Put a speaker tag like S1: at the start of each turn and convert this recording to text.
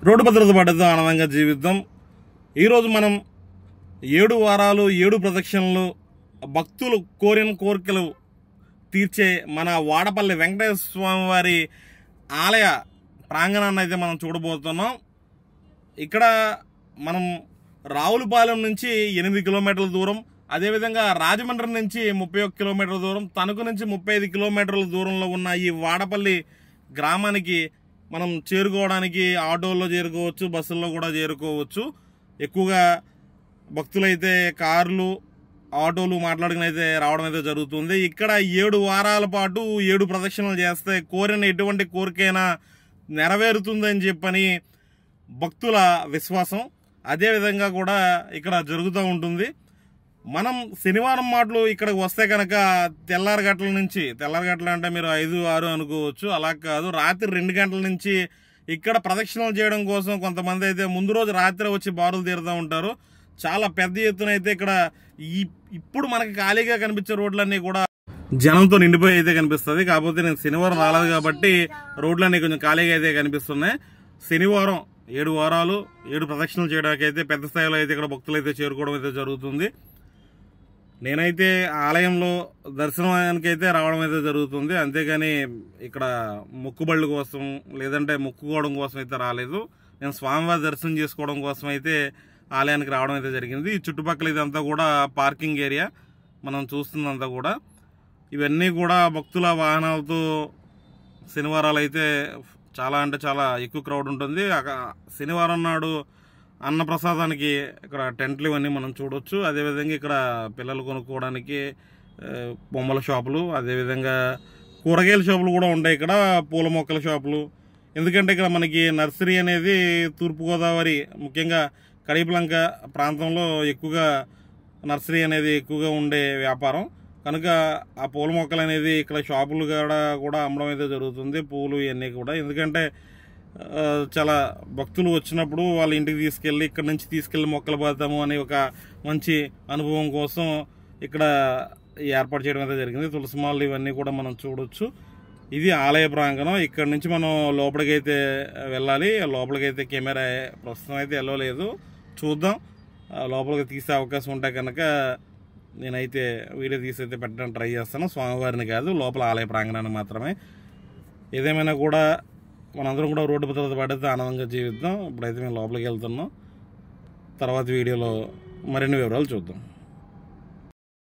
S1: Road భద్రత పడ్డతో ఆనందంగా జీవిద్దాం. ఈరోజు మనం 7 వారాలు 7 ప్రదక్షిణలు భక్తులు కోరిన కోరికలు తీర్చే మన వాడపల్లి వెంకటేశ్వర స్వామి వారి ఆలయ ప్రాంగణాన్ని అయితే మనం చూడబోతున్నాం. ఇక్కడ మనం రావులపాలెం నుంచి 8 కిలోమీటర్ల దూరం, అదేవిధంగా రాజమండ్రి నుంచి 31 కిలోమీటర్ల దూరం, తణుకు నుంచి 35 కిలోమీటర్ల దూరంలో ఉన్న ఈ వాడపల్లి గ్రామానికి మనం చేరుకోవడానికి ఆటోల్లో చేరుకోవచ్చు, బస్సుల్లో కూడా చేరుకోవచ్చు. ఎక్కువగా భక్తులైతే కార్లు, ఆటోలు మాట్లాడుకుని అయితే రావడం అయితే జరుగుతుంది. ఇక్కడ 7 వారాల పాటు 7 ప్రదక్షిణలు చేస్తే కోరిన ఎటువంటి కోరికైనా నెరవేరుతుందని చెప్పని భక్తుల విశ్వాసం. అదేవిధంగా కూడా ఇక్కడ జరుగుతూ ఉంటుంది. మనం శనివారం మాటలు ఇక్కడికి వస్తే కనుక తెల్లారగట్ల నుంచి, తెల్లారగట్ల అంటే మీరు 5, 6 అనుకోవచ్చు, అలా కాదు, రాత్రి 2 గంటల నుంచి ఇక్కడ ప్రదక్షిణలు చేయడం కోసం కొంతమంది అయితే ముందు రోజు రాత్రి వచ్చి బారులు తీరుతూ ఉంటారు. చాలా పెద్ద ఎత్తున అయితే ఇక్కడ ఇప్పుడు మనకి ఖాళీగా కనిపించే రోడ్లన్నీ కూడా జనంతో నిండిపోయి అయితే కనిపిస్తుంది. కాకపోతే నేను శనివారం రాలేదు కాబట్టి రోడ్లన్నీ కొంచెం ఖాళీగా అయితే కనిపిస్తున్నాయి. శనివారం 7 వారాలు 7 ప్రదక్షిణలు చేయడానికి అయితే పెద్ద స్థాయిలో అయితే ఇక్కడ భక్తులు అయితే చేరుకోవడం అయితే జరుగుతుంది. నేనైతే ఆలయంలో దర్శనానికి అయితే రావడం అయితే జరుగుతుంది, అంతేగాని ఇక్కడ మొక్కుబళ్ళ కోసం లేదంటే మొక్కుకోవడం కోసం అయితే రాలేదు. నేను స్వామివారి దర్శనం చేసుకోవడం కోసం అయితే ఆలయానికి రావడం అయితే జరిగింది. ఈ చుట్టుపక్కల ఇదంతా కూడా పార్కింగ్ ఏరియా, మనం చూస్తుందంతా కూడా ఇవన్నీ కూడా భక్తుల వాహనాలతో శనివారాలు అయితే చాలా అంటే చాలా ఎక్కువ క్రౌడ్ ఉంటుంది. శనివారం నాడు అన్నప్రసాదానికి ఇక్కడ టెంట్లు ఇవన్నీ మనం చూడొచ్చు. అదేవిధంగా ఇక్కడ పిల్లలు కొనుక్కోవడానికి బొమ్మల షాపులు, అదేవిధంగా కూరగాయల షాపులు కూడా ఉంటాయి. ఇక్కడ పూల మొక్కల షాపులు, ఎందుకంటే ఇక్కడ మనకి నర్సరీ అనేది తూర్పుగోదావరి ముఖ్యంగా కడిపలంక ప్రాంతంలో ఎక్కువగా నర్సరీ అనేది ఎక్కువగా ఉండే వ్యాపారం కనుక ఆ పూల మొక్కలు అనేది ఇక్కడ షాపులు కూడా అమ్మడం అయితే జరుగుతుంది. పూలు ఇవన్నీ కూడా, ఎందుకంటే చాలా భక్తులు వచ్చినప్పుడు వాళ్ళ ఇంటికి తీసుకెళ్ళి ఇక్కడ నుంచి తీసుకెళ్ళి మొక్కలు పోతాము అనే ఒక మంచి అనుభవం కోసం ఇక్కడ ఏర్పాటు చేయడం అయితే జరిగింది. తులసిమాలు ఇవన్నీ కూడా మనం చూడొచ్చు. ఇది ఆలయ ప్రాంగణం. ఇక్కడ నుంచి మనం లోపలికైతే వెళ్ళాలి. లోపలికైతే కెమెరా ప్రస్తుతం అయితే వెళ్ళలేదు, చూద్దాం. లోపలికి తీసే అవకాశం ఉంటే కనుక నేనైతే వీడియో తీసి అయితే పెట్టడానికి ట్రై చేస్తాను. స్వామివారిని కాదు, లోపల ఆలయ ప్రాంగణాన్ని మాత్రమే. ఏదేమైనా కూడా మనందరం కూడా రోడ్డు భద్రత పడితే ఆనందంగా జీవిద్దాం. ఇప్పుడైతే మేము లోపలికి వెళ్తున్నాం. తర్వాత వీడియోలో మరిన్ని వివరాలు చూద్దాం.